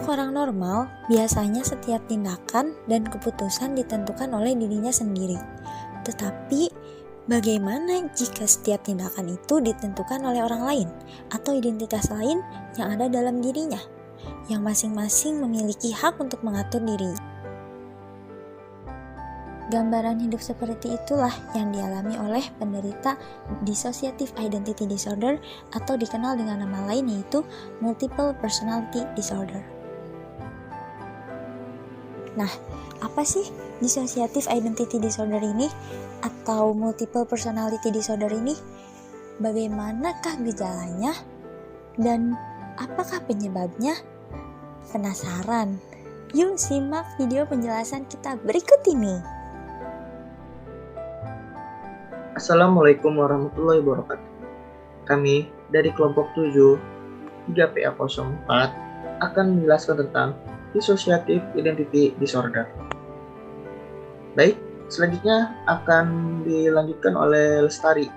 Untuk orang normal, biasanya setiap tindakan dan keputusan ditentukan oleh dirinya sendiri. Tetapi, bagaimana jika setiap tindakan itu ditentukan oleh orang lain atau identitas lain yang ada dalam dirinya, yang masing-masing memiliki hak untuk mengatur dirinya? Gambaran hidup seperti itulah yang dialami oleh penderita dissociative identity disorder atau dikenal dengan nama lain yaitu multiple personality disorder. Nah, apa sih dissociative identity disorder ini atau multiple personality disorder ini? Bagaimanakah gejalanya dan apakah penyebabnya? Penasaran? Yuk simak video penjelasan kita berikut ini. Assalamualaikum warahmatullahi wabarakatuh. Kami dari kelompok 7 3PA04 akan menjelaskan tentang dissociative identity disorder. Baik, selanjutnya akan dilanjutkan oleh Lestari.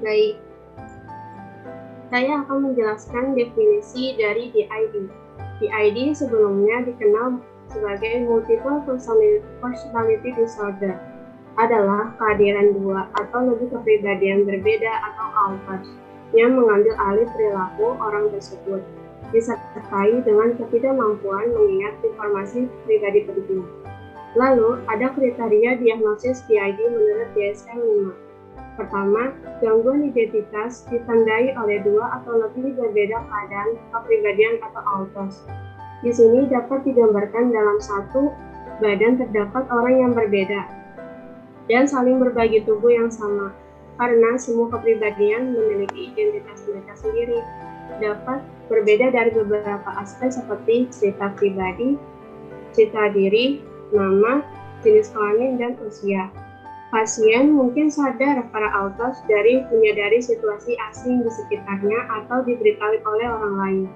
Baik, saya akan menjelaskan definisi dari DID. DID sebelumnya dikenal sebagai multiple personality disorder adalah kehadiran dua atau lebih kepribadian berbeda atau alters yang mengambil alih perilaku orang tersebut, disertai dengan ketidakmampuan mengingat informasi pribadi penting. Lalu, ada kriteria diagnosis DID menurut DSM-5. Pertama, gangguan identitas ditandai oleh dua atau lebih berbeda keadaan kepribadian atau alters. Di sini dapat digambarkan dalam satu badan terdapat orang yang berbeda dan saling berbagi tubuh yang sama, karena semua kepribadian memiliki identitas mereka sendiri, dapat berbeda dari beberapa aspek seperti cerita pribadi, cerita diri, nama, jenis kelamin, dan usia. Pasien mungkin sadar para alters dari menyadari situasi asing di sekitarnya atau diberitahu oleh orang lain.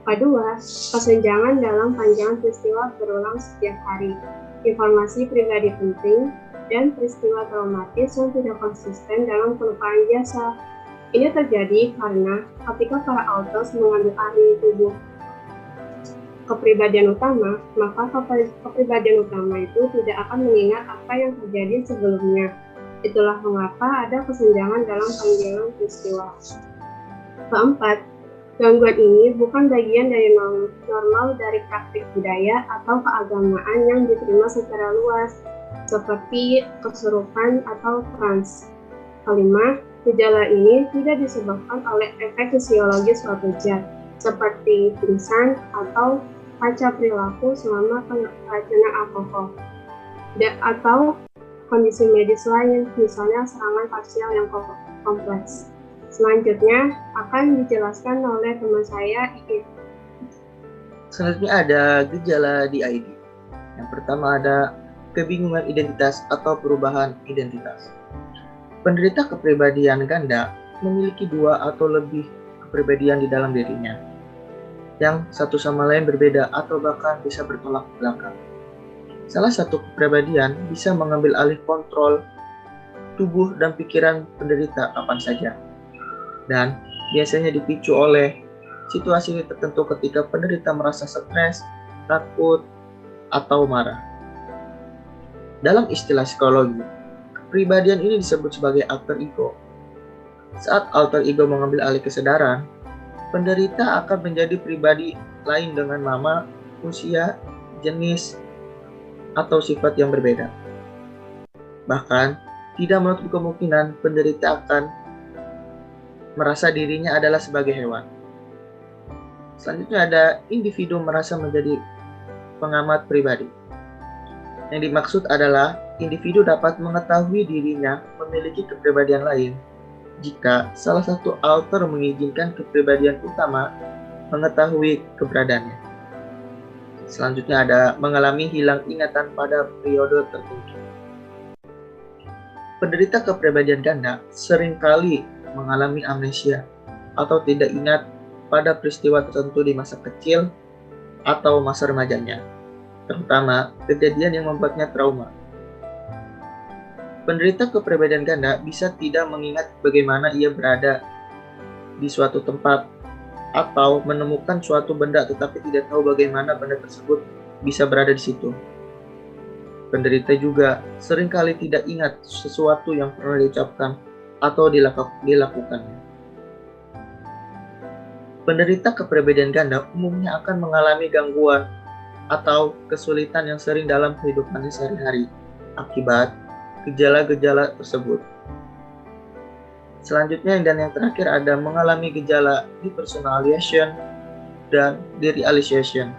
Kedua, kesenjangan dalam panjang peristiwa berulang setiap hari, informasi pribadi penting, dan peristiwa traumatis yang tidak konsisten dalam kelupaan biasa. Ini terjadi karena ketika para alters mengambil alih tubuh kepribadian utama, maka kepribadian utama itu tidak akan mengingat apa yang terjadi sebelumnya. Itulah mengapa ada kesenjangan dalam panjang peristiwa. Keempat, gangguan ini bukan bagian dari normal dari praktik budaya atau keagamaan yang diterima secara luas, seperti kesurupan atau trans. Kelima, gejala ini tidak disebabkan oleh efek fisiologis suatu zat, seperti pingsan atau kaca perilaku selama keracunan alkohol, atau kondisi medis lain, misalnya serangan parsial yang kompleks. Selanjutnya akan dijelaskan oleh teman saya, Iit. Selanjutnya ada gejala DID. Yang pertama ada kebingungan identitas atau perubahan identitas. Penderita kepribadian ganda memiliki dua atau lebih kepribadian di dalam dirinya, yang satu sama lain berbeda atau bahkan bisa bertolak belakang. Salah satu kepribadian bisa mengambil alih kontrol tubuh dan pikiran penderita kapan saja, dan biasanya dipicu oleh situasi tertentu ketika penderita merasa stres, takut, atau marah. Dalam istilah psikologi, kepribadian ini disebut sebagai alter ego. Saat alter ego mengambil alih kesadaran, penderita akan menjadi pribadi lain dengan nama, usia, jenis, atau sifat yang berbeda. Bahkan, tidak menutup kemungkinan penderita akan merasa dirinya adalah sebagai hewan. Selanjutnya ada individu merasa menjadi pengamat pribadi. Yang dimaksud adalah individu dapat mengetahui dirinya memiliki kepribadian lain jika salah satu alter mengizinkan kepribadian utama mengetahui keberadaannya. Selanjutnya ada mengalami hilang ingatan pada periode tertentu. Penderita kepribadian ganda seringkali mengalami amnesia atau tidak ingat pada peristiwa tertentu di masa kecil atau masa remajanya, terutama kejadian yang membuatnya trauma. Penderita kepribadian ganda bisa tidak mengingat bagaimana ia berada di suatu tempat atau menemukan suatu benda tetapi tidak tahu bagaimana benda tersebut bisa berada di situ. Penderita juga seringkali tidak ingat sesuatu yang pernah diucapkan atau dilakukannya. Penderita kepribadian ganda umumnya akan mengalami gangguan atau kesulitan yang sering dalam kehidupannya sehari-hari akibat gejala-gejala tersebut. Selanjutnya dan yang terakhir ada mengalami gejala depersonalization dan derealization.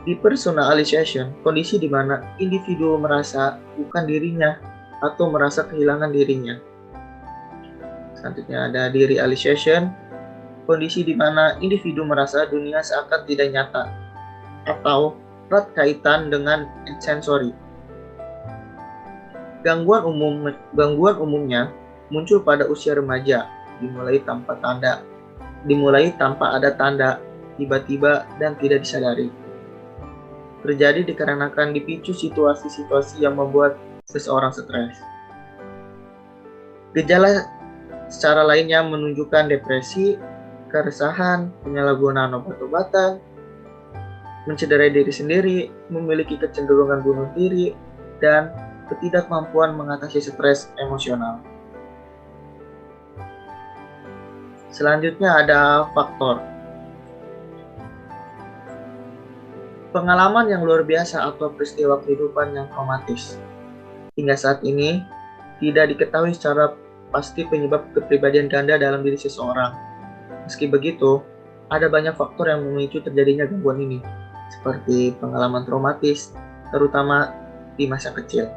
Depersonalization, kondisi di mana individu merasa bukan dirinya atau merasa kehilangan dirinya. Selanjutnya ada derealization, kondisi di mana individu merasa dunia seakan tidak nyata atau erat kaitan dengan sensori. Gangguan umumnya muncul pada usia remaja, dimulai tanpa ada tanda, tiba-tiba dan tidak disadari. Terjadi dikarenakan dipicu situasi-situasi yang membuat seseorang stres. Gejala secara lainnya menunjukkan depresi, keresahan, penyalahgunaan obat-obatan, mencederai diri sendiri, memiliki kecenderungan bunuh diri, dan ketidakmampuan mengatasi stres emosional. Selanjutnya ada faktor pengalaman yang luar biasa atau peristiwa kehidupan yang traumatis. Hingga saat ini tidak diketahui secara pasti penyebab kepribadian ganda dalam diri seseorang. Meski begitu, ada banyak faktor yang memicu terjadinya gangguan ini, seperti pengalaman traumatis, terutama di masa kecil.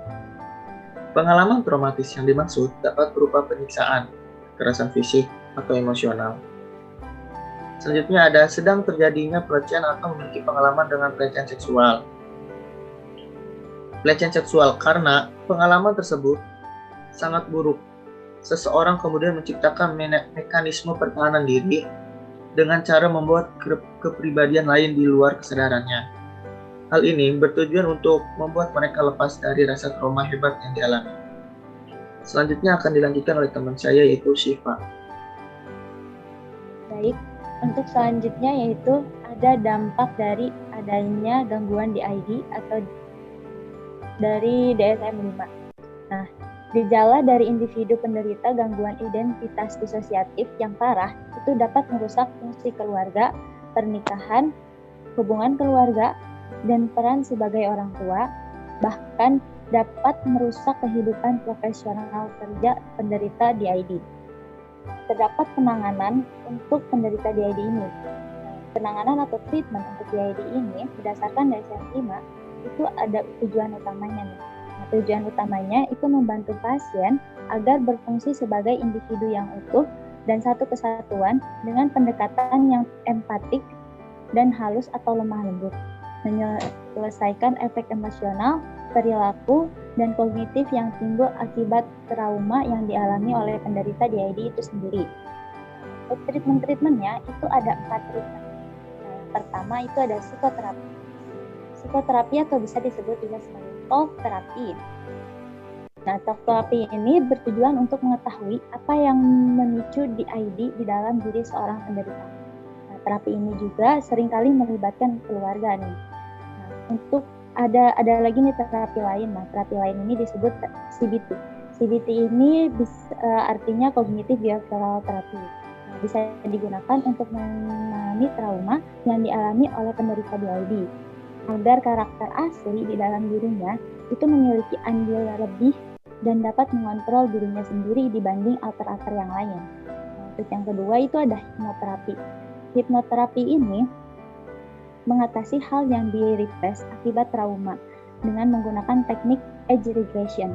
Pengalaman traumatis yang dimaksud dapat berupa penyiksaan, kekerasan fisik, atau emosional. Selanjutnya ada sedang terjadinya pelecehan atau memiliki pengalaman dengan pelecehan seksual. Pelecehan seksual karena pengalaman tersebut sangat buruk. Seseorang kemudian menciptakan mekanisme pertahanan diri dengan cara membuat kepribadian lain di luar kesadarannya. Hal ini bertujuan untuk membuat mereka lepas dari rasa trauma hebat yang dialami. Selanjutnya akan dilanjutkan oleh teman saya yaitu Syifa. Baik, untuk selanjutnya yaitu ada dampak dari adanya gangguan DID atau dari DSM-5. Nah, gejala dari individu penderita gangguan identitas disosiatif yang parah itu dapat merusak fungsi keluarga, pernikahan, hubungan keluarga, dan peran sebagai orang tua, bahkan dapat merusak kehidupan profesional kerja penderita DID. Terdapat penanganan untuk penderita DID ini. Penanganan atau treatment untuk DID ini berdasarkan DSM-5 itu ada tujuan utamanya nih. Nah, tujuan utamanya itu membantu pasien agar berfungsi sebagai individu yang utuh dan satu kesatuan dengan pendekatan yang empatik dan halus atau lemah lembut, menyelesaikan efek emosional, perilaku, dan kognitif yang timbul akibat trauma yang dialami oleh penderita DID itu sendiri. Untuk treatment-treatmentnya itu ada 4 treatment. Nah, yang pertama itu ada psikoterapi. Psikoterapi atau bisa disebut juga sebagai talk therapy. Nah, talk therapy ini bertujuan untuk mengetahui apa yang memicu DID di dalam diri seorang penderita. Nah, terapi ini juga seringkali melibatkan keluarga nih. Nah, untuk ada lagi nih terapi lain. Nah, terapi lain ini disebut CBT. CBT ini artinya cognitive behavioral therapy. Nah, bisa digunakan untuk menangani trauma yang dialami oleh penderita DID agar karakter asli di dalam dirinya itu memiliki andil lebih dan dapat mengontrol dirinya sendiri dibanding alter-alter yang lain. Nah, untuk yang kedua itu ada hipnoterapi. Hipnoterapi ini mengatasi hal yang di-repress akibat trauma dengan menggunakan teknik age regression.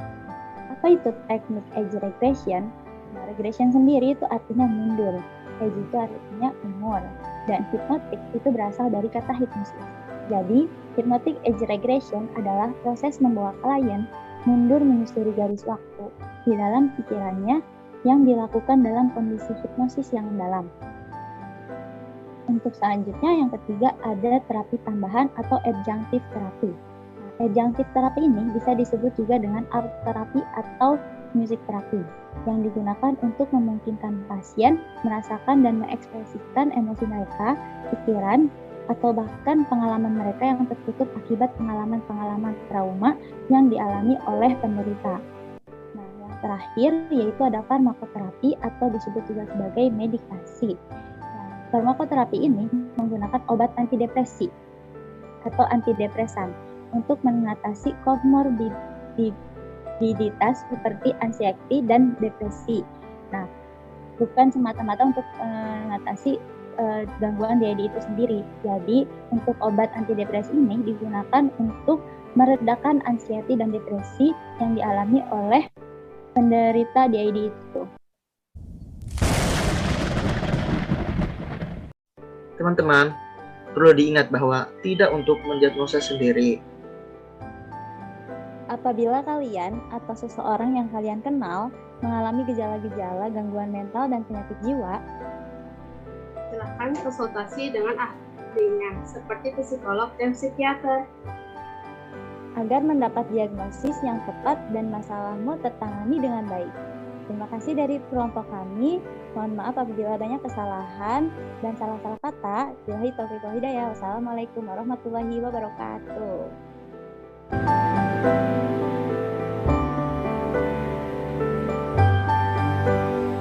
Apa itu teknik age regression? Nah, regression sendiri itu artinya mundur. Age itu artinya umur. Dan hipnotik itu berasal dari kata hipnosis. Jadi, hypnotic age regression adalah proses membawa klien mundur menyusuri garis waktu di dalam pikirannya yang dilakukan dalam kondisi hipnosis yang mendalam. Untuk selanjutnya yang ketiga ada terapi tambahan atau adjunctive terapi. Nah, adjunctive terapi ini bisa disebut juga dengan art terapi atau music therapy yang digunakan untuk memungkinkan pasien merasakan dan mengekspresikan emosi mereka, pikiran, atau bahkan pengalaman mereka yang tertutup akibat pengalaman-pengalaman trauma yang dialami oleh penderita. Nah, yang terakhir yaitu ada farmakoterapi atau disebut juga sebagai medikasi. Nah, farmakoterapi ini menggunakan obat antidepresi atau antidepresan untuk mengatasi komorbiditas seperti anxiety dan depresi. Nah, bukan semata-mata untuk mengatasi gangguan DID itu sendiri. Jadi, untuk obat antidepresi ini digunakan untuk meredakan anxiety dan depresi yang dialami oleh penderita DID itu. Teman-teman, perlu diingat bahwa tidak untuk mendiagnosa sendiri. Apabila kalian atau seseorang yang kalian kenal mengalami gejala-gejala gangguan mental dan penyakit jiwa, silakan konsultasi dengan ahlinya, seperti psikolog dan psikiater, agar mendapat diagnosis yang tepat dan masalahmu tertangani dengan baik. Terima kasih dari kelompok kami. Mohon maaf apabila banyak kesalahan dan salah-salah kata. Billahi taufiq wal hidayah. Wassalamualaikum warahmatullahi wabarakatuh.